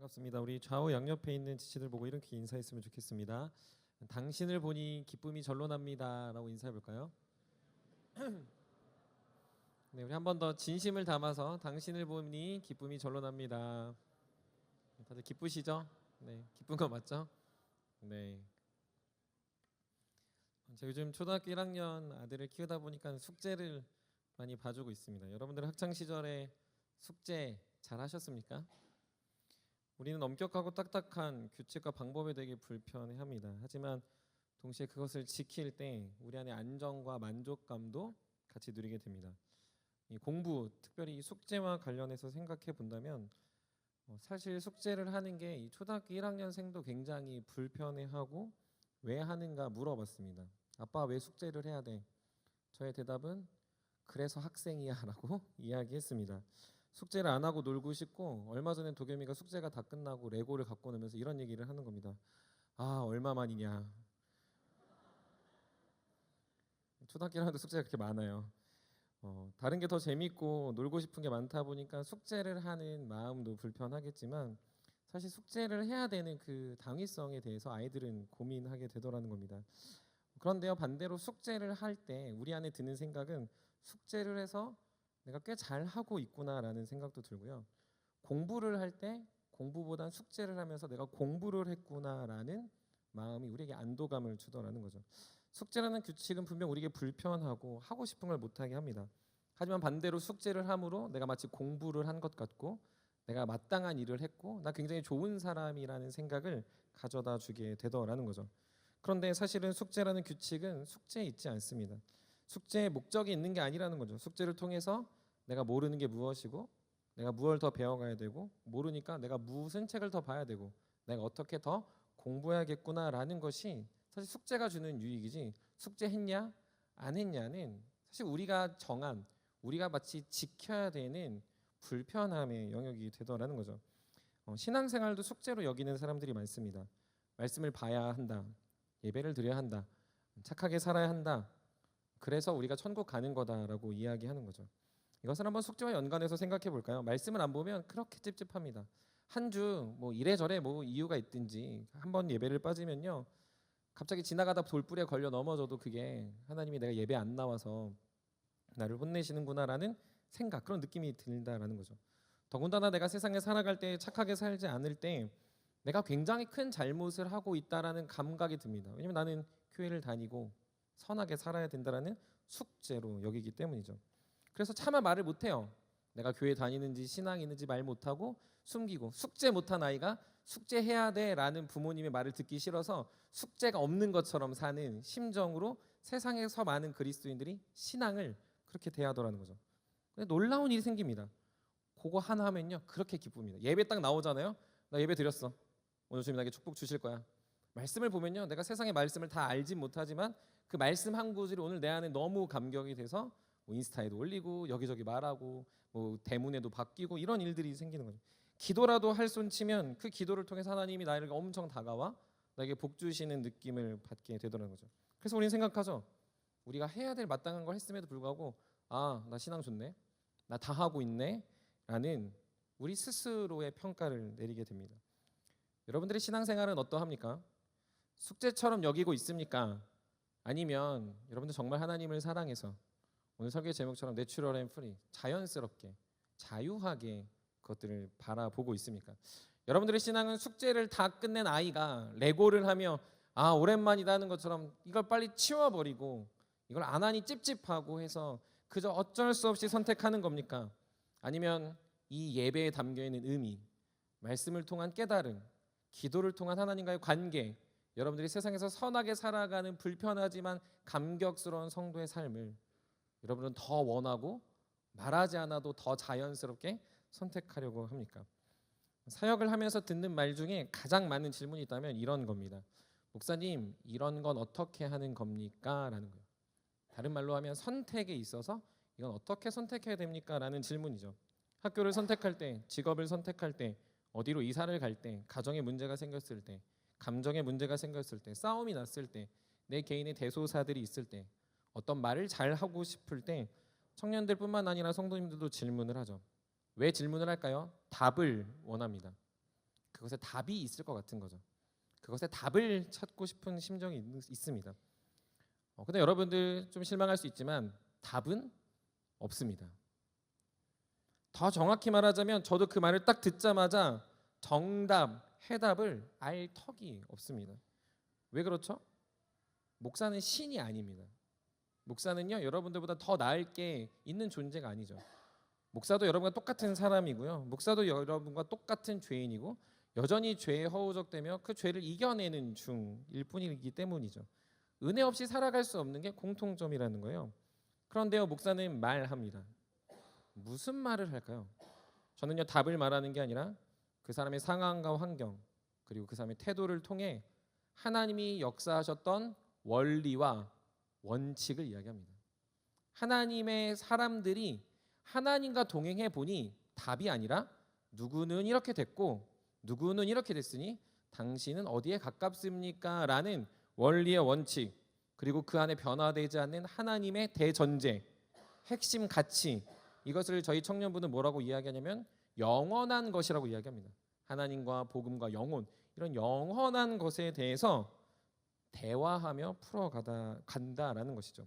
반갑습니다. 우리 좌우 양옆에 있는 지체들 보고 이렇게 인사했으면 좋겠습니다. 당신을 보니 기쁨이 절로 납니다 라고 인사해 볼까요? 네, 우리 한 번 더 진심을 담아서 당신을 보니 기쁨이 절로 납니다. 다들 기쁘시죠? 네, 기쁜 거 맞죠? 네. 제가 요즘 초등학교 1학년 아들을 키우다 보니까 숙제를 많이 봐주고 있습니다. 여러분들 학창 시절에 숙제 잘 하셨습니까? 우리는 엄격하고 딱딱한 규칙과 방법에 되게 불편해합니다. 하지만 동시에 그것을 지킬 때 우리 안에 안정과 만족감도 같이 누리게 됩니다. 이 공부, 특별히 이 숙제와 관련해서 생각해 본다면 사실 숙제를 하는 게 이 초등학교 1학년생도 굉장히 불편해하고 왜 하는가 물어봤습니다. 아빠 왜 숙제를 해야 돼? 저의 대답은 그래서 학생이야 라고 이야기했습니다. 숙제를 안 하고 놀고 싶고 얼마 전에 도겸이가 숙제가 다 끝나고 레고를 갖고 오면서 이런 얘기를 하는 겁니다. 아 얼마만이냐. 초등학교 1학년도 숙제가 그렇게 많아요. 다른 게 더 재밌고 놀고 싶은 게 많다 보니까 숙제를 하는 마음도 불편하겠지만 사실 숙제를 해야 되는 그 당위성에 대해서 아이들은 고민하게 되더라는 겁니다. 그런데요 반대로 숙제를 할 때 우리 안에 드는 생각은 숙제를 해서 내가 꽤 잘하고 있구나라는 생각도 들고요. 공부를 할 때 공부보단 숙제를 하면서 내가 공부를 했구나라는 마음이 우리에게 안도감을 주더라는 거죠. 숙제라는 규칙은 분명 우리에게 불편하고 하고 싶은 걸 못하게 합니다. 하지만 반대로 숙제를 함으로 내가 마치 공부를 한 것 같고 내가 마땅한 일을 했고 나 굉장히 좋은 사람이라는 생각을 가져다 주게 되더라는 거죠. 그런데 사실은 숙제라는 규칙은 숙제에 있지 않습니다. 숙제에 목적이 있는 게 아니라는 거죠. 숙제를 통해서 내가 모르는 게 무엇이고 내가 무엇을 더 배워가야 되고 모르니까 내가 무슨 책을 더 봐야 되고 내가 어떻게 더 공부해야겠구나라는 것이 사실 숙제가 주는 유익이지 숙제했냐 안 했냐는 사실 우리가 정한 우리가 마치 지켜야 되는 불편함의 영역이 되더라는 거죠. 신앙생활도 숙제로 여기는 사람들이 많습니다. 말씀을 봐야 한다. 예배를 드려야 한다. 착하게 살아야 한다. 그래서 우리가 천국 가는 거다라고 이야기하는 거죠. 이것을 한번 숙제와 연관해서 생각해 볼까요? 말씀을 안 보면 그렇게 찝찝합니다. 한 주 뭐 이래저래 뭐 이유가 있든지 한번 예배를 빠지면요. 갑자기 지나가다 돌불에 걸려 넘어져도 그게 하나님이 내가 예배 안 나와서 나를 혼내시는구나라는 생각 그런 느낌이 든다라는 거죠. 더군다나 내가 세상에 살아갈 때 착하게 살지 않을 때 내가 굉장히 큰 잘못을 하고 있다라는 감각이 듭니다. 왜냐면 나는 교회를 다니고 선하게 살아야 된다라는 숙제로 여기기 때문이죠. 그래서 차마 말을 못해요. 내가 교회 다니는지 신앙이 있는지 말 못하고 숨기고 숙제 못한 아이가 숙제해야 돼라는 부모님의 말을 듣기 싫어서 숙제가 없는 것처럼 사는 심정으로 세상에서 많은 그리스도인들이 신앙을 그렇게 대하더라는 거죠. 근데 놀라운 일이 생깁니다. 그거 하나 하면요 그렇게 기쁩니다. 예배 딱 나오잖아요. 나 예배 드렸어. 오늘 주님 나에게 축복 주실 거야. 말씀을 보면요 내가 세상의 말씀을 다 알진 못하지만 그 말씀 한 구절이 오늘 내 안에 너무 감격이 돼서 뭐 인스타에도 올리고 여기저기 말하고 뭐 대문에도 바뀌고 이런 일들이 생기는 거죠. 기도라도 할 손 치면 그 기도를 통해서 하나님이 나를 엄청 다가와 나에게 복 주시는 느낌을 받게 되더라는 거죠. 그래서 우리는 생각하죠. 우리가 해야 될 마땅한 걸 했음에도 불구하고 아, 나 신앙 좋네. 나 다 하고 있네. 라는 우리 스스로의 평가를 내리게 됩니다. 여러분들의 신앙생활은 어떠합니까? 숙제처럼 여기고 있습니까? 아니면 여러분들 정말 하나님을 사랑해서 오늘 설교 제목처럼 내추럴 앤 프리 자연스럽게 자유하게 그것들을 바라보고 있습니까? 여러분들의 신앙은 숙제를 다 끝낸 아이가 레고를 하며 아 오랜만이다 하는 것처럼 이걸 빨리 치워버리고 이걸 안 하니 찝찝하고 해서 그저 어쩔 수 없이 선택하는 겁니까? 아니면 이 예배에 담겨있는 의미, 말씀을 통한 깨달음, 기도를 통한 하나님과의 관계, 여러분들이 세상에서 선하게 살아가는 불편하지만 감격스러운 성도의 삶을 여러분은 더 원하고 말하지 않아도 더 자연스럽게 선택하려고 합니까? 사역을 하면서 듣는 말 중에 가장 많은 질문이 있다면 이런 겁니다. 목사님, 이런 건 어떻게 하는 겁니까? 라는 거예요. 다른 말로 하면 선택에 있어서 이건 어떻게 선택해야 됩니까? 라는 질문이죠. 학교를 선택할 때, 직업을 선택할 때, 어디로 이사를 갈 때, 가정에 문제가 생겼을 때, 감정에 문제가 생겼을 때, 싸움이 났을 때, 내 개인의 대소사들이 있을 때, 어떤 말을 잘 하고 싶을 때 청년들뿐만 아니라 성도님들도 질문을 하죠. 왜 질문을 할까요? 답을 원합니다. 그것에 답이 있을 것 같은 거죠. 그것에 답을 찾고 싶은 심정이 있습니다. 근데 여러분들 좀 실망할 수 있지만 답은 없습니다. 더 정확히 말하자면 저도 그 말을 딱 듣자마자 정답, 해답을 알 턱이 없습니다. 왜 그렇죠? 목사는 신이 아닙니다. 목사는요, 여러분들보다 더 나을 게 있는 존재가 아니죠. 목사도 여러분과 똑같은 사람이고요. 목사도 여러분과 똑같은 죄인이고 여전히 죄에 허우적대며 그 죄를 이겨내는 중일 뿐이기 때문이죠. 은혜 없이 살아갈 수 없는 게 공통점이라는 거예요. 그런데요, 목사는 말합니다. 무슨 말을 할까요? 저는요, 답을 말하는 게 아니라 그 사람의 상황과 환경 그리고 그 사람의 태도를 통해 하나님이 역사하셨던 원리와 원칙을 이야기합니다. 하나님의 사람들이 하나님과 동행해 보니 답이 아니라 누구는 이렇게 됐고 누구는 이렇게 됐으니 당신은 어디에 가깝습니까? 라는 원리의 원칙 그리고 그 안에 변화되지 않는 하나님의 대전제 핵심 가치 이것을 저희 청년부는 뭐라고 이야기하냐면 영원한 것이라고 이야기합니다. 하나님과 복음과 영혼 이런 영원한 것에 대해서 대화하며 풀어간다라는 것이죠.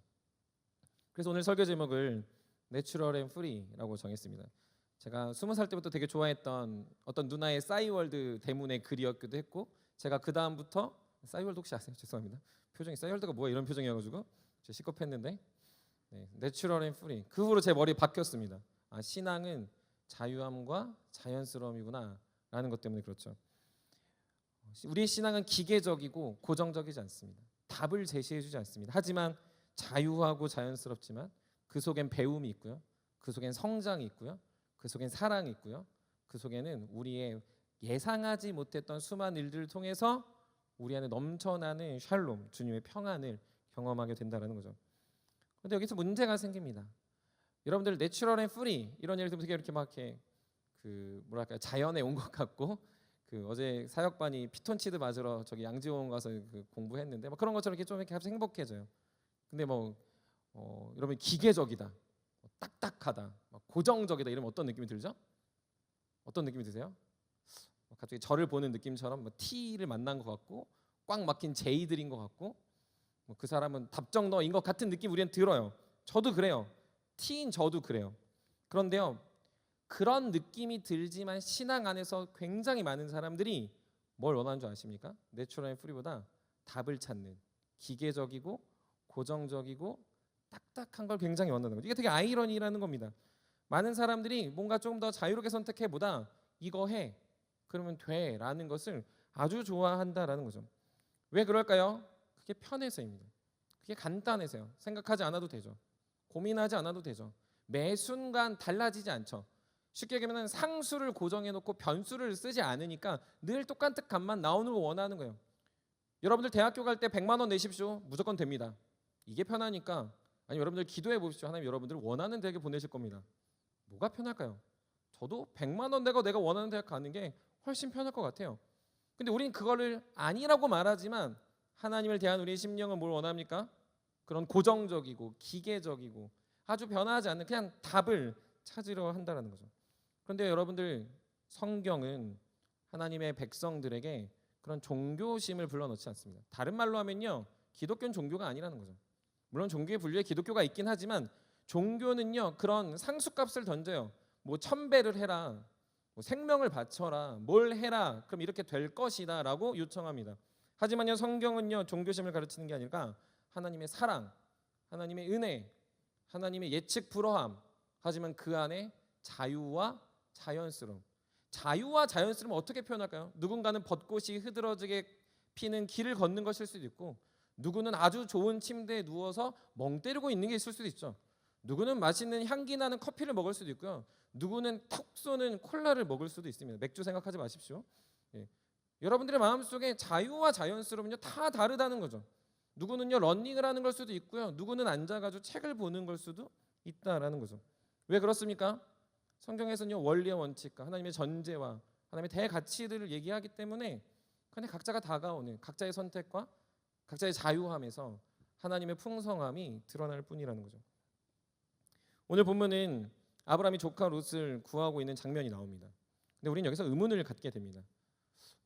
그래서 오늘 설교 제목을 내추럴 앤 프리라고 정했습니다. 제가 20살 때부터 되게 좋아했던 어떤 누나의 싸이월드 대문의 글이었기도 했고 제가 그 다음부터 싸이월드 혹시 아세요? 죄송합니다. 표정이 싸이월드가 뭐야 이런 표정이어가지고 제가 시겁했는데 내추럴 앤 프리 그 후로 제 머리 바뀌었습니다. 신앙은 자유함과 자연스러움이구나 라는 것 때문에 그렇죠. 우리의 신앙은 기계적이고 고정적이지 않습니다. 답을 제시해주지 않습니다. 하지만 자유하고 자연스럽지만 그 속엔 배움이 있고요. 그 속엔 성장이 있고요. 그 속엔 사랑이 있고요. 그 속에는 우리의 예상하지 못했던 수많은 일들을 통해서 우리 안에 넘쳐나는 샬롬, 주님의 평안을 경험하게 된다는 거죠. 그런데 여기서 문제가 생깁니다. 여러분들 내추럴 앤 프리 이런 예를 들면 되게 이렇게 막 이렇게 뭐랄까요 자연에 온 것 같고 어제 사역반이 피톤치드 맞으러 저기 양지원 가서 공부했는데 그런 것처럼 이렇게 좀 이렇게 갑자기 행복해져요. 근데 여러분 기계적이다, 딱딱하다, 고정적이다 이러면 어떤 느낌이 들죠? 어떤 느낌이 드세요? 갑자기 저를 보는 느낌처럼 T를 만난 것 같고 꽉 막힌 J들인 것 같고 그 사람은 답정너인 것 같은 느낌 우리는 들어요. 저도 그래요. T인 저도 그래요. 그런데요, 그런 느낌이 들지만 신앙 안에서 굉장히 많은 사람들이 뭘 원하는 줄 아십니까? 내추럴 앤 프리보다 답을 찾는 기계적이고 고정적이고 딱딱한 걸 굉장히 원하는 거죠. 이게 되게 아이러니라는 겁니다. 많은 사람들이 뭔가 조금 더 자유롭게 선택해보다 이거 해 그러면 돼 라는 것을 아주 좋아한다라는 거죠. 왜 그럴까요? 그게 편해서입니다. 그게 간단해서요. 생각하지 않아도 되죠. 고민하지 않아도 되죠. 매 순간 달라지지 않죠. 쉽게 얘기하면 상수를 고정해놓고 변수를 쓰지 않으니까 늘 똑같은 값만 나오는 걸 원하는 거예요. 여러분들 대학교 갈 때 100만 원 내십시오. 무조건 됩니다. 이게 편하니까. 아니 여러분들 기도해 보십시오. 하나님 여러분들 원하는 대학에 보내실 겁니다. 뭐가 편할까요? 저도 100만 원 내고 내가 원하는 대학 가는 게 훨씬 편할 것 같아요. 근데 우리는 그거를 아니라고 말하지만 하나님을 대한 우리의 심령은 뭘 원합니까? 그런 고정적이고 기계적이고 아주 변화하지 않는 그냥 답을 찾으려 한다는 거죠. 그런데 여러분들 성경은 하나님의 백성들에게 그런 종교심을 불러넣지 않습니다. 다른 말로 하면요, 기독교는 종교가 아니라는 거죠. 물론 종교의 분류에 기독교가 있긴 하지만 종교는요 그런 상수값을 던져요. 1000배를 해라, 생명을 바쳐라, 뭘 해라, 그럼 이렇게 될 것이다 라고 요청합니다. 하지만요 성경은요 종교심을 가르치는 게 아니라 하나님의 사랑, 하나님의 은혜, 하나님의 예측 불허함, 하지만 그 안에 자유와 자연스러움. 자유와 자연스러움을 어떻게 표현할까요? 누군가는 벚꽃이 흐드러지게 피는 길을 걷는 것일 수도 있고, 누구는 아주 좋은 침대에 누워서 멍 때리고 있는 게 있을 수도 있죠. 누구는 맛있는 향기 나는 커피를 먹을 수도 있고요. 누구는 톡 쏘는 콜라를 먹을 수도 있습니다. 맥주 생각하지 마십시오. 여러분들의 마음속에 자유와 자연스러움은요 다 다르다는 거죠. 누구는요 러닝을 하는 걸 수도 있고요. 누구는 앉아가지고 책을 보는 걸 수도 있다라는 거죠. 왜 그렇습니까? 성경에서는요 원리의 원칙과 하나님의 전제와 하나님의 대가치들을 얘기하기 때문에 근데 각자가 다가오는 각자의 선택과 각자의 자유함에서 하나님의 풍성함이 드러날 뿐이라는 거죠. 오늘 본문은 아브라함이 조카 롯을 구하고 있는 장면이 나옵니다. 근데 우리는 여기서 의문을 갖게 됩니다.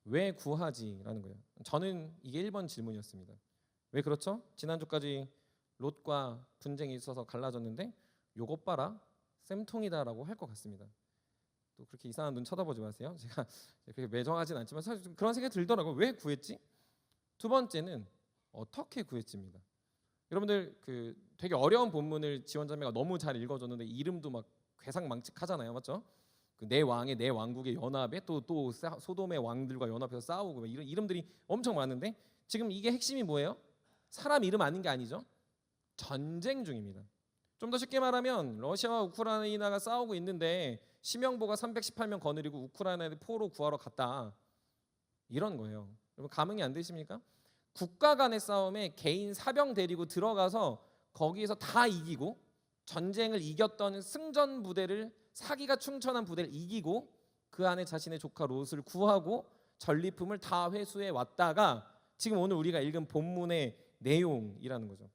왜 구하지라는 거예요. 저는 이게 1번 질문이었습니다. 왜 그렇죠? 지난주까지 롯과 분쟁이 있어서 갈라졌는데 요것 봐라 쌤통이다라고 할 것 같습니다. 또 그렇게 이상한 눈 쳐다보지 마세요. 제가 그렇게 매정하진 않지만 사실 좀 그런 생각이 들더라고요. 왜 구했지? 두 번째는 어떻게 구했지입니다. 여러분들 그 되게 어려운 본문을 지원자매가 너무 잘 읽어줬는데 이름도 막 괴상망측하잖아요, 맞죠? 그 내 왕의 내 왕국의 연합에 또 소돔의 왕들과 연합해서 싸우고 이런 이름들이 엄청 많은데 지금 이게 핵심이 뭐예요? 사람 이름 아닌 게 아니죠. 전쟁 중입니다. 좀 더 쉽게 말하면 러시아와 우크라이나가 싸우고 있는데 심영보가 318명 거느리고 우크라이나에 포로 구하러 갔다. 이런 거예요. 여러분 감흥이 안 되십니까? 국가 간의 싸움에 개인 사병 데리고 들어가서 거기에서 다 이기고 전쟁을 이겼던 승전 부대를 사기가 충천한 부대를 이기고 그 안에 자신의 조카 롯을 구하고 전리품을 다 회수해 왔다가 지금 오늘 우리가 읽은 본문의 내용이라는 거죠.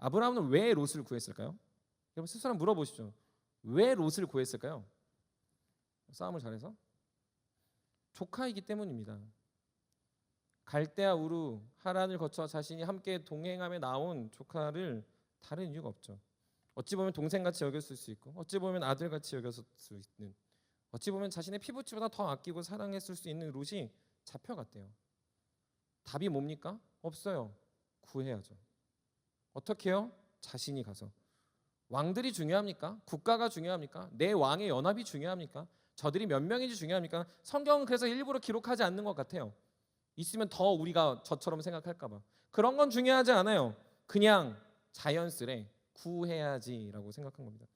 아브라함은 왜 롯을 구했을까요? 여러분 스스로 물어보시죠. 왜 롯을 구했을까요? 싸움을 잘해서? 조카이기 때문입니다. 갈대아 우르 하란을 거쳐 자신이 함께 동행하며 나온 조카를 다른 이유가 없죠. 어찌 보면 동생같이 여겼을 수 있고 어찌 보면 아들같이 여겼을 수 있는 어찌 보면 자신의 피부치보다 더 아끼고 사랑했을 수 있는 롯이 잡혀갔대요. 답이 뭡니까? 없어요. 구해야죠. 어떻게 해요? 자신이 가서. 왕들이 중요합니까? 국가가 중요합니까? 내 왕의 연합이 중요합니까? 저들이 몇 명인지 중요합니까? 성경은 그래서 일부러 기록하지 않는 것 같아요. 있으면 더 우리가 저처럼 생각할까 봐. 그런 건 중요하지 않아요. 그냥 자연스레 구해야지라고 생각한 겁니다.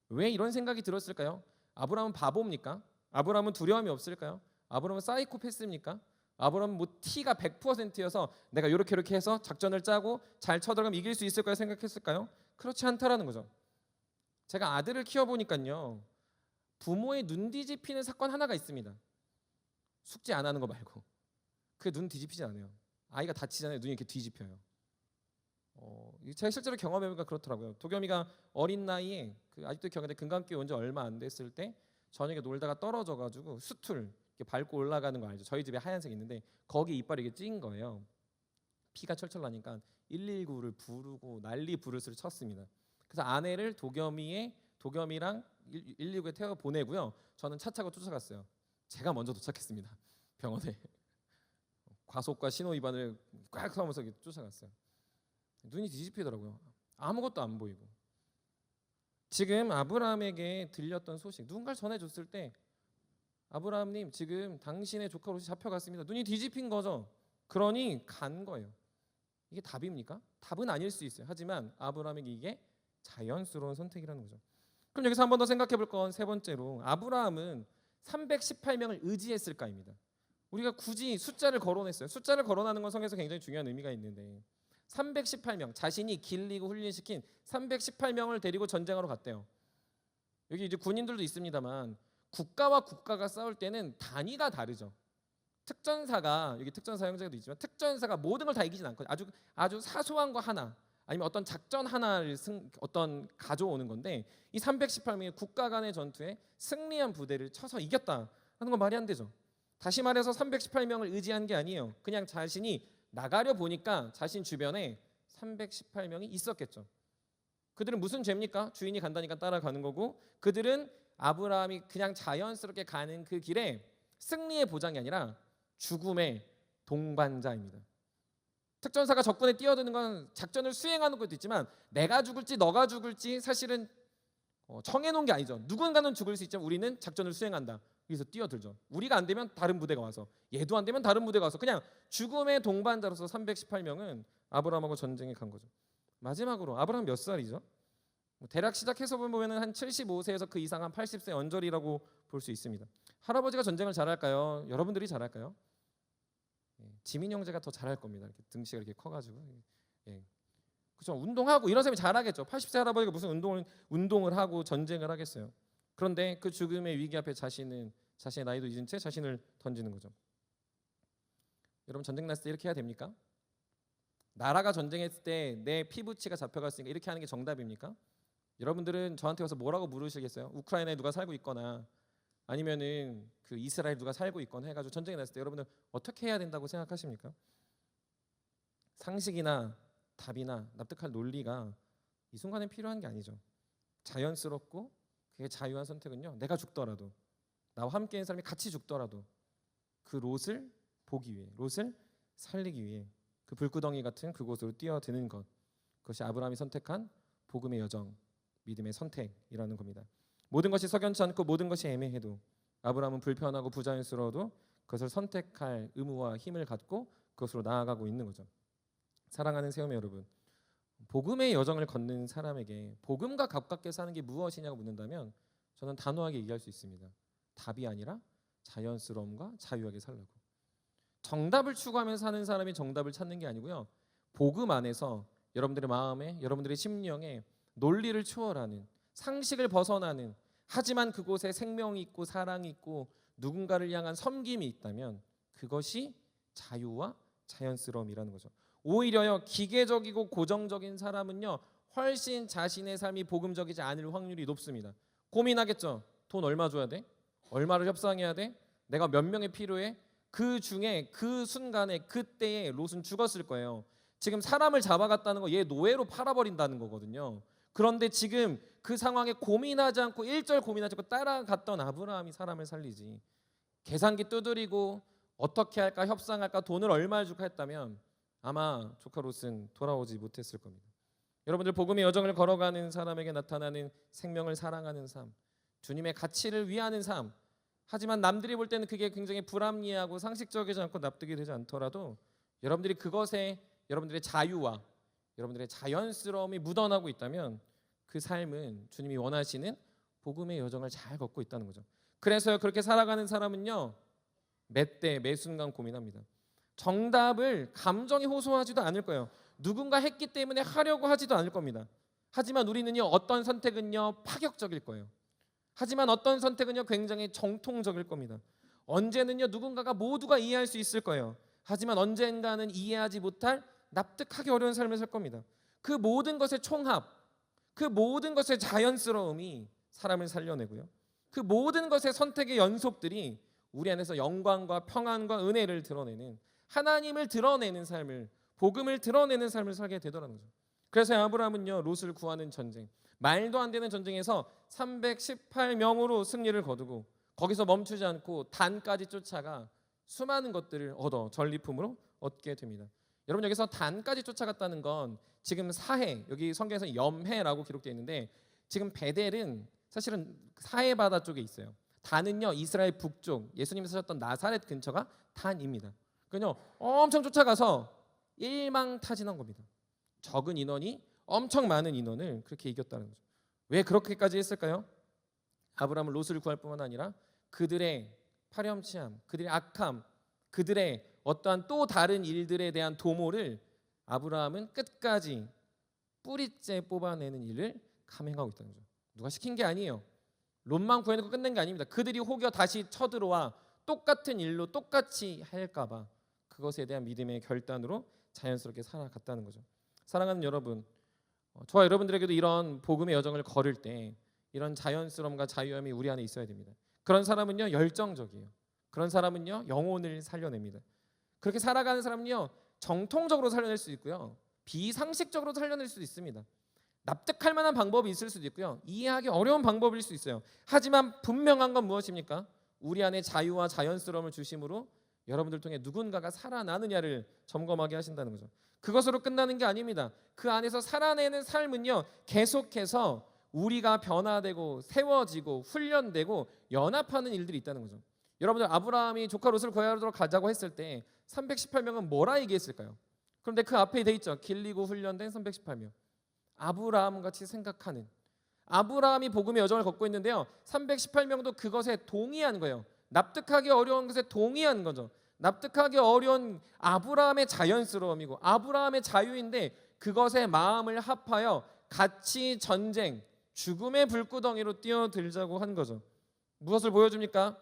왜 이런 생각이 들었을까요? 아브라함은 바보입니까? 아브라함은 두려움이 없을까요? 아브라함은 사이코패스입니까? 아브라함은 뭐 T가 100%여서 내가 이렇게 해서 작전을 짜고 잘 쳐들어가면 이길 수 있을 거라 생각했을까요? 그렇지 않다라는 거죠. 제가 아들을 키워보니까요. 부모의 눈 뒤집히는 사건 하나가 있습니다. 숙제 안 하는 거 말고. 그게 눈 뒤집히지 않아요. 아이가 다치잖아요. 눈이 이렇게 뒤집혀요. 제가 실제로 경험해보니까 그렇더라고요. 도겸이가 어린 나이에 아직도 기억하는데 금강교회 온 지 얼마 안 됐을 때 저녁에 놀다가 떨어져가지고 수툴 이렇게 밟고 올라가는 거 알죠? 저희 집에 하얀색 있는데 거기 이빨이 이게 찐 거예요. 피가 철철 나니까 119를 부르고 난리 부르스를 쳤습니다. 그래서 아내를 도겸이랑 119에 태워 보내고요. 저는 차 타고 쫓아갔어요. 제가 먼저 도착했습니다. 병원에 과속과 신호 위반을 꽉 하면서 쫓아갔어요. 눈이 뒤집히더라고요. 아무것도 안 보이고. 지금 아브라함에게 들렸던 소식 누군가를 전해줬을 때 아브라함님 지금 당신의 조카 롯이 잡혀갔습니다. 눈이 뒤집힌 거죠. 그러니 간 거예요. 이게 답입니까? 답은 아닐 수 있어요. 하지만 아브라함에게 이게 자연스러운 선택이라는 거죠. 그럼 여기서 한 번 더 생각해 볼 건 세 번째로 아브라함은 318명을 의지했을까입니다. 우리가 굳이 숫자를 거론했어요. 숫자를 거론하는 건 성경에서 굉장히 중요한 의미가 있는데 318명 자신이 길리고 훈련시킨 318명을 데리고 전쟁하러 갔대요. 여기 이제 군인들도 있습니다만 국가와 국가가 싸울 때는 단위가 다르죠. 특전사가 여기 특전사 형제도 있지만 특전사가 모든 걸 다 이기진 않거든요. 아주 사소한 거 하나 아니면 어떤 작전 하나를 가져오는 건데 이 318명의 국가 간의 전투에 승리한 부대를 쳐서 이겼다 하는 건 말이 안 되죠. 다시 말해서 318명을 의지한 게 아니에요. 그냥 자신이 나가려 보니까 자신 주변에 318명이 있었겠죠. 그들은 무슨 죄입니까? 주인이 간다니까 따라가는 거고 그들은 아브라함이 그냥 자연스럽게 가는 그 길에 승리의 보장이 아니라 죽음의 동반자입니다. 특전사가 적군에 뛰어드는 건 작전을 수행하는 것도 있지만 내가 죽을지 너가 죽을지 사실은 정해놓은 게 아니죠. 누군가는 죽을 수 있지만 우리는 작전을 수행한다. 여기서 뛰어들죠. 우리가 안 되면 다른 부대가 와서 얘도 안 되면 다른 부대가 와서 그냥 죽음의 동반자로서 318명은 아브라함하고 전쟁에 간 거죠. 마지막으로 아브라함 몇 살이죠? 대략 시작해서 보면 한 75세에서 그 이상 한 80세 언저리라고 볼 수 있습니다. 할아버지가 전쟁을 잘할까요? 여러분들이 잘할까요? 지민 형제가 더 잘할 겁니다. 이렇게 등치가 이렇게 커가지고 그렇죠. 운동하고 이런 사람이 잘하겠죠. 80세 할아버지가 무슨 운동을 하고 전쟁을 하겠어요. 그런데 그 죽음의 위기 앞에 자신의 나이도 잊은 채 자신을 던지는 거죠. 여러분 전쟁 났을 때 이렇게 해야 됩니까? 나라가 전쟁했을 때 내 피부치가 잡혀갔으니까 이렇게 하는 게 정답입니까? 여러분들은 저한테 와서 뭐라고 물으시겠어요? 우크라이나에 누가 살고 있거나 아니면은 그 이스라엘 누가 살고 있거나 해가지고 전쟁이 났을 때 여러분들 어떻게 해야 된다고 생각하십니까? 상식이나 답이나 납득할 논리가 이 순간에 필요한 게 아니죠. 자연스럽고 그게 자유한 선택은요, 내가 죽더라도 나와 함께 있는 사람이 같이 죽더라도 그 롯을 보기 위해, 롯을 살리기 위해 그 불구덩이 같은 그곳으로 뛰어드는 것, 그것이 아브라함이 선택한 복음의 여정, 믿음의 선택이라는 겁니다. 모든 것이 석연치 않고 모든 것이 애매해도 아브라함은 불편하고 부자연스러워도 그것을 선택할 의무와 힘을 갖고 그것으로 나아가고 있는 거죠. 사랑하는 세우매 여러분, 복음의 여정을 걷는 사람에게 복음과 가깝게 사는 게 무엇이냐고 묻는다면 저는 단호하게 얘기할 수 있습니다. 답이 아니라 자연스러움과 자유하게 살라고. 정답을 추구하면서 사는 사람이 정답을 찾는 게 아니고요, 복음 안에서 여러분들의 마음에, 여러분들의 심령에 논리를 초월하는, 상식을 벗어나는, 하지만 그곳에 생명이 있고 사랑이 있고 누군가를 향한 섬김이 있다면 그것이 자유와 자연스러움이라는 거죠. 오히려요, 기계적이고 고정적인 사람은요 훨씬 자신의 삶이 복음적이지 않을 확률이 높습니다. 고민하겠죠. 돈 얼마 줘야 돼? 얼마를 협상해야 돼? 내가 몇 명이 필요해? 그 중에 그 순간에 그때에 롯은 죽었을 거예요. 지금 사람을 잡아갔다는 거 얘 노예로 팔아버린다는 거거든요. 그런데 지금 그 상황에 고민하지 않고 일절 고민하지 않고 따라갔던 아브라함이 사람을 살리지, 계산기 두드리고 어떻게 할까, 협상할까, 돈을 얼마 줄까 했다면 아마 조카 롯은 돌아오지 못했을 겁니다. 여러분들, 복음의 여정을 걸어가는 사람에게 나타나는 생명을 사랑하는 삶, 주님의 가치를 위하는 삶, 하지만 남들이 볼 때는 그게 굉장히 불합리하고 상식적이지 않고 납득이 되지 않더라도 여러분들이 그것에 여러분들의 자유와 여러분들의 자연스러움이 묻어나고 있다면 그 삶은 주님이 원하시는 복음의 여정을 잘 걷고 있다는 거죠. 그래서 그렇게 살아가는 사람은요, 매때 매 순간 고민합니다. 정답을 감정이 호소하지도 않을 거예요. 누군가 했기 때문에 하려고 하지도 않을 겁니다. 하지만 우리는요, 어떤 선택은요 파격적일 거예요. 하지만 어떤 선택은요 굉장히 정통적일 겁니다. 언제는요 누군가가 모두가 이해할 수 있을 거예요. 하지만 언젠가는 이해하지 못할, 납득하기 어려운 삶을 살 겁니다. 그 모든 것의 총합, 그 모든 것의 자연스러움이 사람을 살려내고요, 그 모든 것의 선택의 연속들이 우리 안에서 영광과 평안과 은혜를 드러내는, 하나님을 드러내는 삶을, 복음을 드러내는 삶을 살게 되더라는 거죠. 그래서 아브라함은요 롯을 구하는 전쟁, 말도 안 되는 전쟁에서 318명으로 승리를 거두고 거기서 멈추지 않고 단까지 쫓아가 수많은 것들을 얻어 전리품으로 얻게 됩니다. 여러분, 여기서 단까지 쫓아갔다는 건 지금 사해, 여기 성경에서 염해라고 기록되어 있는데 지금 베델은 사실은 사해 바다 쪽에 있어요. 단은요 이스라엘 북쪽, 예수님이 사셨던 나사렛 근처가 단입니다. 그냥 엄청 쫓아가서 일망타진한 겁니다. 적은 인원이 엄청 많은 인원을 그렇게 이겼다는 거죠. 왜 그렇게까지 했을까요? 아브라함은 롯을 구할 뿐만 아니라 그들의 파렴치함, 그들의 악함, 그들의 어떠한 또 다른 일들에 대한 도모를 아브라함은 끝까지 뿌리째 뽑아내는 일을 감행하고 있다는 거죠. 누가 시킨 게 아니에요. 롯만 구해놓고 끝낸 게 아닙니다. 그들이 혹여 다시 쳐들어와 똑같은 일로 똑같이 할까 봐 그것에 대한 믿음의 결단으로 자연스럽게 살아갔다는 거죠. 사랑하는 여러분, 저와 여러분들에게도 이런 복음의 여정을 걸을 때 이런 자연스러움과 자유함이 우리 안에 있어야 됩니다. 그런 사람은요 열정적이에요. 그런 사람은요 영혼을 살려냅니다. 그렇게 살아가는 사람은요 정통적으로 살려낼 수 있고요, 비상식적으로 살려낼 수도 있습니다. 납득할 만한 방법이 있을 수도 있고요, 이해하기 어려운 방법일 수 있어요. 하지만 분명한 건 무엇입니까? 우리 안에 자유와 자연스러움을 주심으로 여러분들 통해 누군가가 살아나느냐를 점검하게 하신다는 거죠. 그것으로 끝나는 게 아닙니다. 그 안에서 살아내는 삶은요 계속해서 우리가 변화되고 세워지고 훈련되고 연합하는 일들이 있다는 거죠. 여러분들, 아브라함이 조카 롯을 구하러 가자고 했을 때 318명은 뭐라 얘기했을까요? 그런데 그 앞에 돼 있죠. 길리고 훈련된 318명. 아브라함 같이 생각하는, 아브라함이 복음의 여정을 걷고 있는데요, 318명도 그것에 동의한 거예요. 납득하기 어려운 것에 동의한 거죠. 납득하기 어려운 아브라함의 자연스러움이고 아브라함의 자유인데 그것에 마음을 합하여 같이 전쟁, 죽음의 불구덩이로 뛰어들자고 한 거죠. 무엇을 보여줍니까?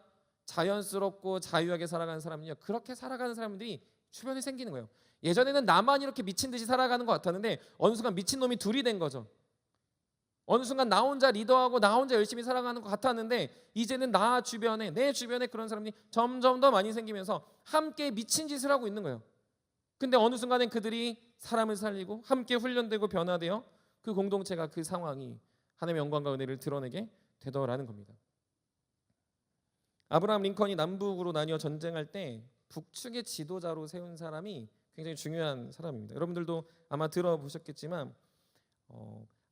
자연스럽고 자유하게 살아가는 사람은요, 그렇게 살아가는 사람들이 주변에 생기는 거예요. 예전에는 나만 이렇게 미친 듯이 살아가는 것 같았는데 어느 순간 미친 놈이 둘이 된 거죠. 어느 순간 나 혼자 리더하고 나 혼자 열심히 살아가는 것 같았는데 이제는 내 주변에 그런 사람이 점점 더 많이 생기면서 함께 미친 짓을 하고 있는 거예요. 근데 어느 순간엔 그들이 사람을 살리고 함께 훈련되고 변화되어 그 공동체가 그 상황이 하나님의 영광과 은혜를 드러내게 되더라는 겁니다. 아브라함 링컨이 남북으로 나뉘어 전쟁할 때 북측의 지도자로 세운 사람이 굉장히 중요한 사람입니다. 여러분들도 아마 들어보셨겠지만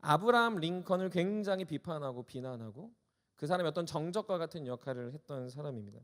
아브라함 링컨을 굉장히 비판하고 비난하고 그 사람이 어떤 정적과 같은 역할을 했던 사람입니다.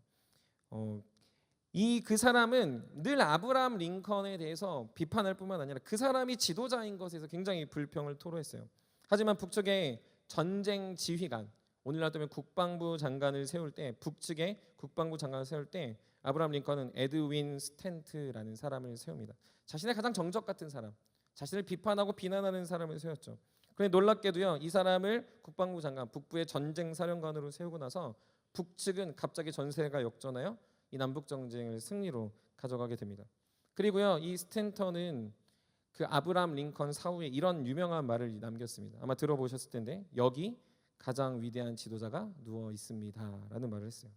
그 사람은 늘 아브라함 링컨에 대해서 비판할 뿐만 아니라 그 사람이 지도자인 것에서 굉장히 불평을 토로했어요. 하지만 북측의 전쟁 지휘관, 오늘날 때문에 국방부 장관을 세울 때, 북측의 국방부 장관을 세울 때 아브라함 링컨은 에드윈 스탠트라는 사람을 세웁니다. 자신의 가장 정적 같은 사람, 자신을 비판하고 비난하는 사람을 세웠죠. 그런데 놀랍게도요, 이 사람을 국방부 장관, 북부의 전쟁 사령관으로 세우고 나서 북측은 갑자기 전세가 역전하여 이 남북 전쟁을 승리로 가져가게 됩니다. 그리고요, 이 스탠턴은 그 아브라함 링컨 사후에 이런 유명한 말을 남겼습니다. 아마 들어보셨을 텐데, 여기 가장 위대한 지도자가 누워 있습니다라는 말을 했어요.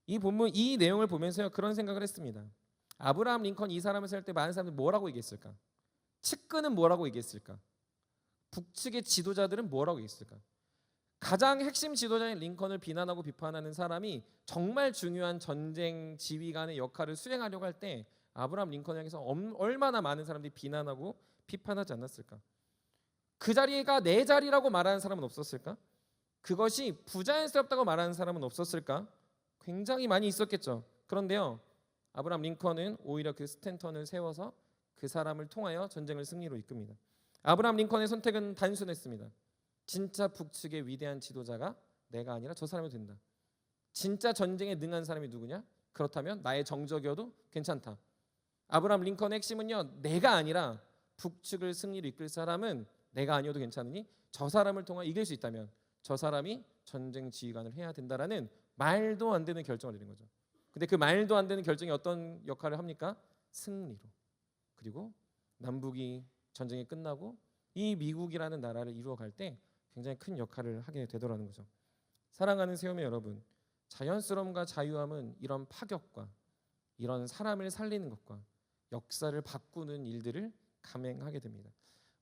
이 본문 이 내용을 보면서요, 그런 생각을 했습니다. 아브라함 링컨 이 사람을 살 때 많은 사람들이 뭐라고 얘기했을까? 측근은 뭐라고 얘기했을까? 북측의 지도자들은 뭐라고 얘기했을까? 가장 핵심 지도자인 링컨을 비난하고 비판하는 사람이 정말 중요한 전쟁 지휘관의 역할을 수행하려고 할 때 아브라함 링컨을 향해서 얼마나 많은 사람들이 비난하고 비판하지 않았을까? 그 자리가 내 자리라고 말하는 사람은 없었을까? 그것이 부자연스럽다고 말하는 사람은 없었을까? 굉장히 많이 있었겠죠. 그런데요, 아브라함 링컨은 오히려 그 스탠턴을 세워서 그 사람을 통하여 전쟁을 승리로 이끕니다. 아브라함 링컨의 선택은 단순했습니다. 진짜 북측의 위대한 지도자가 내가 아니라 저 사람이 된다. 진짜 전쟁에 능한 사람이 누구냐? 그렇다면 나의 정적이어도 괜찮다. 아브라함 링컨의 핵심은요, 내가 아니라 북측을 승리로 이끌 사람은 내가 아니어도 괜찮으니 저 사람을 통해 이길 수 있다면 저 사람이 전쟁 지휘관을 해야 된다라는 말도 안 되는 결정을 내린 거죠. 근데 그 말도 안 되는 결정이 어떤 역할을 합니까? 승리로. 그리고 남북이 전쟁이 끝나고 이 미국이라는 나라를 이루어갈 때 굉장히 큰 역할을 하게 되더라는 거죠. 사랑하는 세움의 여러분, 자연스러움과 자유함은 이런 파격과 이런 사람을 살리는 것과 역사를 바꾸는 일들을 감행하게 됩니다.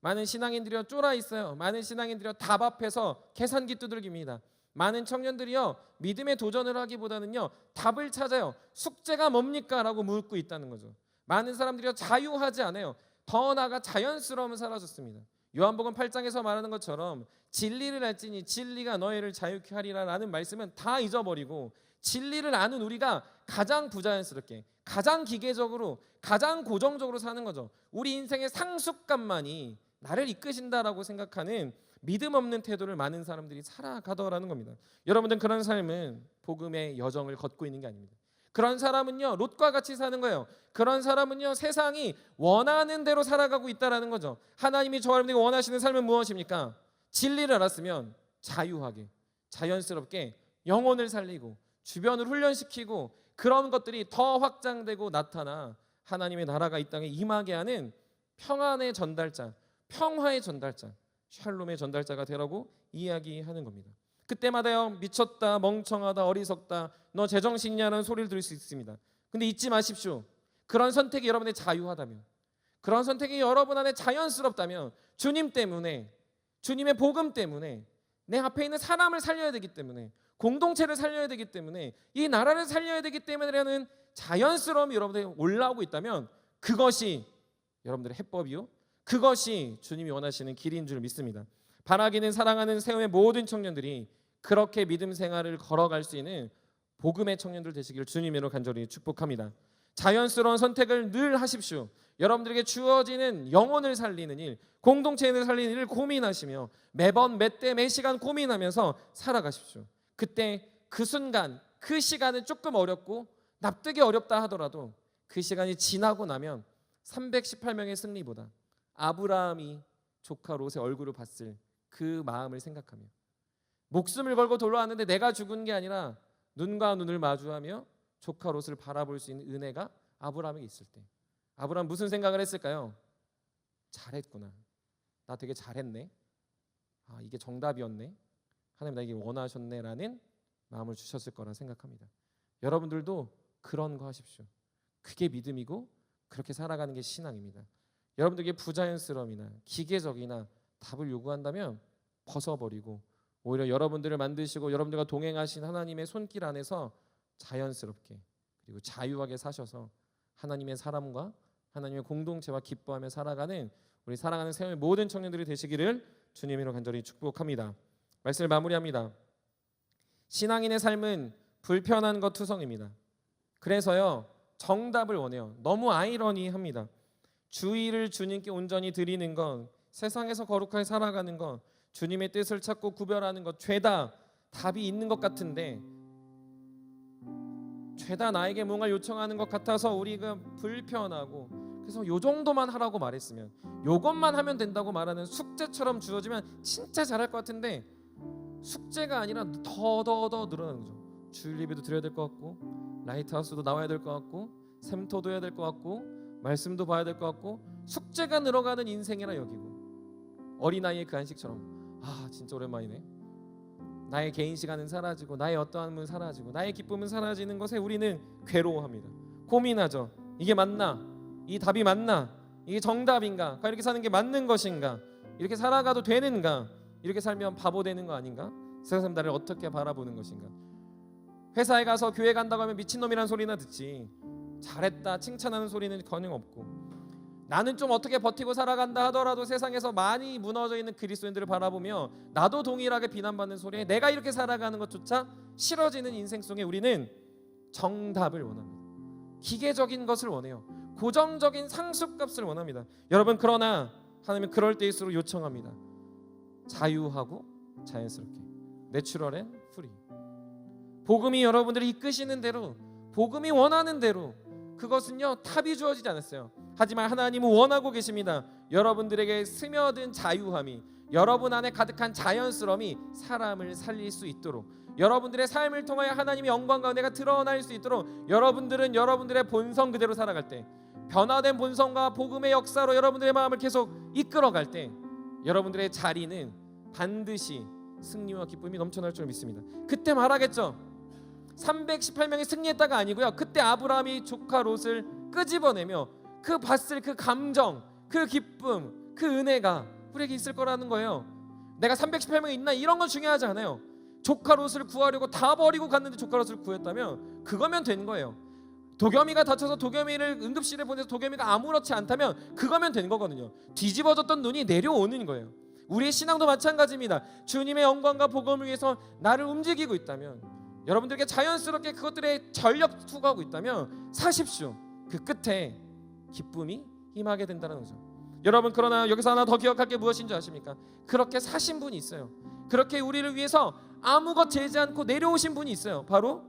많은 신앙인들이요 쫄아 있어요. 많은 신앙인들이요 답 앞에서 계산기 두들깁니다. 많은 청년들이요 믿음의 도전을 하기보다는요 답을 찾아요. 숙제가 뭡니까? 라고 묻고 있다는 거죠. 많은 사람들이요 자유하지 않아요. 더 나아가 자연스러움을 사라졌습니다. 요한복음 8장에서 말하는 것처럼 진리를 알지니 진리가 너희를 자유케 하리라 라는 말씀은 다 잊어버리고 진리를 아는 우리가 가장 부자연스럽게, 가장 기계적으로, 가장 고정적으로 사는 거죠. 우리 인생의 상속감만이 나를 이끄신다라고 생각하는 믿음 없는 태도를 많은 사람들이 살아가더라는 겁니다. 여러분들 그런 삶은 복음의 여정을 걷고 있는 게 아닙니다. 그런 사람은요 롯과 같이 사는 거예요. 그런 사람은요 세상이 원하는 대로 살아가고 있다라는 거죠. 하나님이 저와 여러분들이 원하시는 삶은 무엇입니까? 진리를 알았으면 자유하게, 자연스럽게 영혼을 살리고 주변을 훈련시키고 그런 것들이 더 확장되고 나타나 하나님의 나라가 이 땅에 임하게 하는 평안의 전달자, 평화의 전달자, 샬롬의 전달자가 되라고 이야기하는 겁니다. 그때마다요 미쳤다, 멍청하다, 어리석다, 너 제정신이냐는 소리를 들을 수 있습니다. 근데 잊지 마십시오. 그런 선택이 여러분의 자유하다면, 그런 선택이 여러분 안에 자연스럽다면 주님 때문에, 주님의 복음 때문에, 내 앞에 있는 사람을 살려야 되기 때문에, 공동체를 살려야 되기 때문에, 이 나라를 살려야 되기 때문에라는 자연스러움이 여러분들이 올라오고 있다면 그것이 여러분들의 해법이요, 그것이 주님이 원하시는 길인 줄 믿습니다. 바라기는 사랑하는 세움의 모든 청년들이 그렇게 믿음 생활을 걸어갈 수 있는 복음의 청년들 되시기를 주님으로 간절히 축복합니다. 자연스러운 선택을 늘 하십시오. 여러분들에게 주어지는 영혼을 살리는 일, 공동체를 살리는 일을 고민하시며 매번 매때 매시간 고민하면서 살아가십시오. 그때 그 순간, 그 시간은 조금 어렵고 납득이 어렵다 하더라도 그 시간이 지나고 나면 318명의 승리보다 아브라함이 조카 롯의 얼굴을 봤을 그 마음을 생각하며 목숨을 걸고 돌아왔는데 내가 죽은 게 아니라 눈과 눈을 마주하며 조카 롯을 바라볼 수 있는 은혜가 아브라함에게 있을 때 아브라함 무슨 생각을 했을까요? 잘했구나, 나 되게 잘했네, 이게 정답이었네, 하나님 나에게 원하셨네라는 마음을 주셨을 거라 생각합니다. 여러분들도 그런 거 하십시오. 그게 믿음이고 그렇게 살아가는 게 신앙입니다. 여러분들에게 부자연스러움이나 기계적이나 답을 요구한다면 벗어버리고 오히려 여러분들을 만드시고 여러분들과 동행하신 하나님의 손길 안에서 자연스럽게 그리고 자유하게 사셔서 하나님의 사람과 하나님의 공동체와 기뻐하며 살아가는 우리 사랑하는 세월의 모든 청년들이 되시기를 주님으로 간절히 축복합니다. 말씀을 마무리합니다. 신앙인의 삶은 불편한 것 투성입니다. 그래서요, 정답을 원해요. 너무 아이러니합니다. 주의를 주님께 온전히 드리는 것, 세상에서 거룩하게 살아가는 것, 주님의 뜻을 찾고 구별하는 것, 죄다 답이 있는 것 같은데 죄다 나에게 뭔가 요청하는 것 같아서 우리가 불편하고, 그래서 요 정도만 하라고 말했으면, 요것만 하면 된다고 말하는 숙제처럼 주어지면 진짜 잘할 것 같은데 숙제가 아니라 더 늘어나는 거죠. 주일 예배도 드려야 될 것 같고, 라이트하우스도 나와야 될 것 같고, 샘터도 해야 될 것 같고, 말씀도 봐야 될 것 같고, 숙제가 늘어가는 인생이라 여기고, 어린아이의 그 안식처럼 진짜 오랜만이네. 나의 개인 시간은 사라지고 나의 어떠함은 사라지고 나의 기쁨은 사라지는 것에 우리는 괴로워합니다. 고민하죠. 이게 맞나? 이 답이 맞나? 이게 정답인가? 과연 이렇게 사는 게 맞는 것인가? 이렇게 살아가도 되는가? 이렇게 살면 바보 되는 거 아닌가? 세상 사람 나를 어떻게 바라보는 것인가? 회사에 가서 교회 간다고 하면 미친놈이란 소리나 듣지, 잘했다 칭찬하는 소리는 거의 없고, 나는 좀 어떻게 버티고 살아간다 하더라도 세상에서 많이 무너져 있는 그리스도인들을 바라보며 나도 동일하게 비난받는 소리에 내가 이렇게 살아가는 것조차 싫어지는 인생 속에 우리는 정답을 원합니다. 기계적인 것을 원해요. 고정적인 상습값을 원합니다. 여러분, 그러나 하나님은 그럴 때일수록 요청합니다. 자유하고 자연스럽게, 내추럴 앤 프리. 복음이 여러분들을 이끄시는 대로, 복음이 원하는 대로, 그것은요 탑이 주어지지 않았어요. 하지만 하나님은 원하고 계십니다. 여러분들에게 스며든 자유함이, 여러분 안에 가득한 자연스러움이 사람을 살릴 수 있도록, 여러분들의 삶을 통하여 하나님의 영광과 은혜가 드러날 수 있도록, 여러분들은 여러분들의 본성 그대로 살아갈 때, 변화된 본성과 복음의 역사로 여러분들의 마음을 계속 이끌어갈 때, 여러분들의 자리는 반드시 승리와 기쁨이 넘쳐날 줄 믿습니다. 그때 말하겠죠. 318명이 승리했다가 아니고요, 그때 아브라함이 조카 롯을 끄집어내며 그 봤을 그 감정, 그 기쁨, 그 은혜가 우리에게 있을 거라는 거예요. 내가 318명이 있나 이런 건 중요하지 않아요. 조카 롯을 구하려고 다 버리고 갔는데 조카 롯을 구했다면 그거면 된 거예요. 도겸이가 다쳐서 도겸이를 응급실에 보내서 도겸이가 아무렇지 않다면 그거면 된 거거든요. 뒤집어졌던 눈이 내려오는 거예요. 우리의 신앙도 마찬가지입니다. 주님의 영광과 복음을 위해서 나를 움직이고 있다면, 여러분들에게 자연스럽게 그것들에 전력 투구하고 있다면 사십시오. 그 끝에 기쁨이 임하게 된다는 거죠. 여러분, 그러나 여기서 하나 더 기억할 게 무엇인 줄 아십니까? 그렇게 사신 분이 있어요. 그렇게 우리를 위해서 아무것 제지 않고 내려오신 분이 있어요. 바로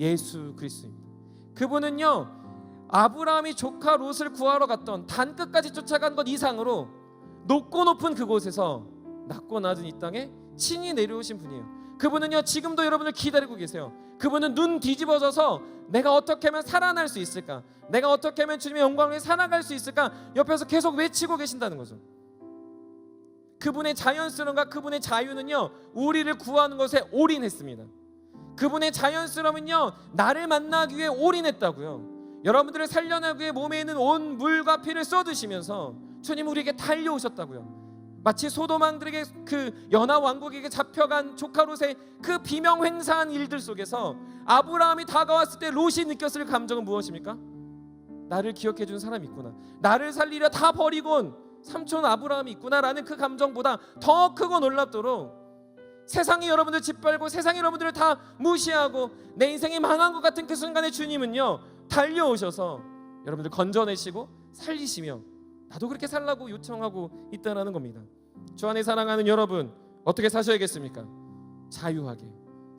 예수 그리스도입니다. 그분은요, 아브라함이 조카 롯을 구하러 갔던 단 끝까지 쫓아간 것 이상으로 높고 높은 그곳에서 낮고 낮은 이 땅에 친히 내려오신 분이에요. 그분은요, 지금도 여러분을 기다리고 계세요. 그분은 눈 뒤집어져서 내가 어떻게 하면 살아날 수 있을까, 내가 어떻게 하면 주님의 영광을 위해 살아갈 수 있을까, 옆에서 계속 외치고 계신다는 거죠. 그분의 자연스러움과 그분의 자유는요, 우리를 구하는 것에 올인했습니다. 그분의 자연스러움은요, 나를 만나기 위해 올인했다고요. 여러분들을 살려내기 위해 몸에 있는 온 물과 피를 쏟으시면서 주님 우리에게 달려오셨다고요. 마치 소돔왕들에게, 그 연하 왕국에게 잡혀간 조카 롯의 그 비명 횡사한 일들 속에서 아브라함이 다가왔을 때 롯이 느꼈을 감정은 무엇입니까? 나를 기억해 준 사람이 있구나, 나를 살리려 다 버리고 온 삼촌 아브라함이 있구나라는 그 감정보다 더 크고 놀랍도록, 세상이 여러분들 짓밟고 세상이 여러분들을 다 무시하고 내 인생이 망한 것 같은 그 순간에 주님은요 달려오셔서 여러분들 건져내시고 살리시며 나도 그렇게 살라고 요청하고 있다는 겁니다. 주 안에 사랑하는 여러분, 어떻게 사셔야겠습니까? 자유하게,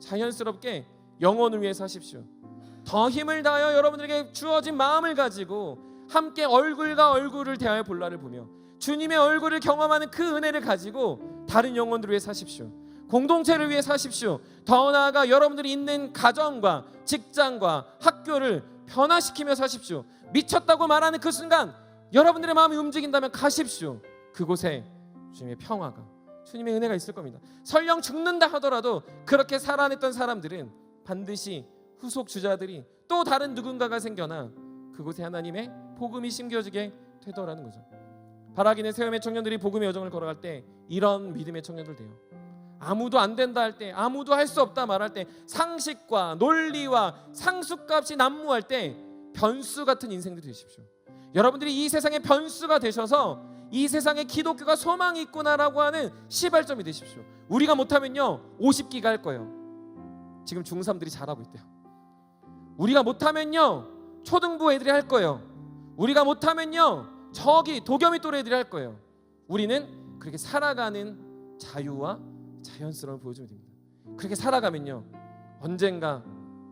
자연스럽게 영혼을 위해 사십시오. 더 힘을 다하여 여러분들에게 주어진 마음을 가지고 함께 얼굴과 얼굴을 대하여 볼라를 보며 주님의 얼굴을 경험하는 그 은혜를 가지고 다른 영혼들을 위해 사십시오. 공동체를 위해 사십시오. 더 나아가 여러분들이 있는 가정과 직장과 학교를 변화시키며 사십시오. 미쳤다고 말하는 그 순간 여러분들의 마음이 움직인다면 가십시오. 그곳에 주님의 평화가, 주님의 은혜가 있을 겁니다. 설령 죽는다 하더라도 그렇게 살아냈던 사람들은 반드시 후속 주자들이 또 다른 누군가가 생겨나 그곳에 하나님의 복음이 심겨지게 되더라는 거죠. 바라기는 세움의 청년들이 복음의 여정을 걸어갈 때 이런 믿음의 청년들 돼요. 아무도 안 된다 할 때, 아무도 할 수 없다 말할 때, 상식과 논리와 상수값이 난무할 때 변수 같은 인생들이 되십시오. 여러분들이 이 세상의 변수가 되셔서 이 세상에 기독교가 소망이 있구나라고 하는 시발점이 되십시오. 우리가 못하면요 50기가 할 거예요. 지금 중3들이 잘하고 있대요. 우리가 못하면요 초등부 애들이 할 거예요. 우리가 못하면요 저기 도겸이 또래 애들이 할 거예요. 우리는 그렇게 살아가는 자유와 자연스러움을 보여주면 됩니다. 그렇게 살아가면요 언젠가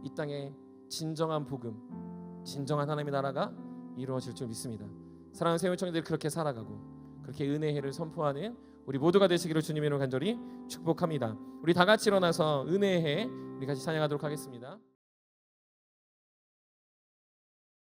이 땅에 진정한 복음, 진정한 하나님의 나라가 이루어질 줄 믿습니다. 사랑하는 세움의 청년들이 그렇게 살아가고 그렇게 은혜의 해를 선포하는 우리 모두가 되시기를 주님의 이름으로 간절히 축복합니다. 우리 다 같이 일어나서 은혜의 해 우리 같이 찬양하도록 하겠습니다.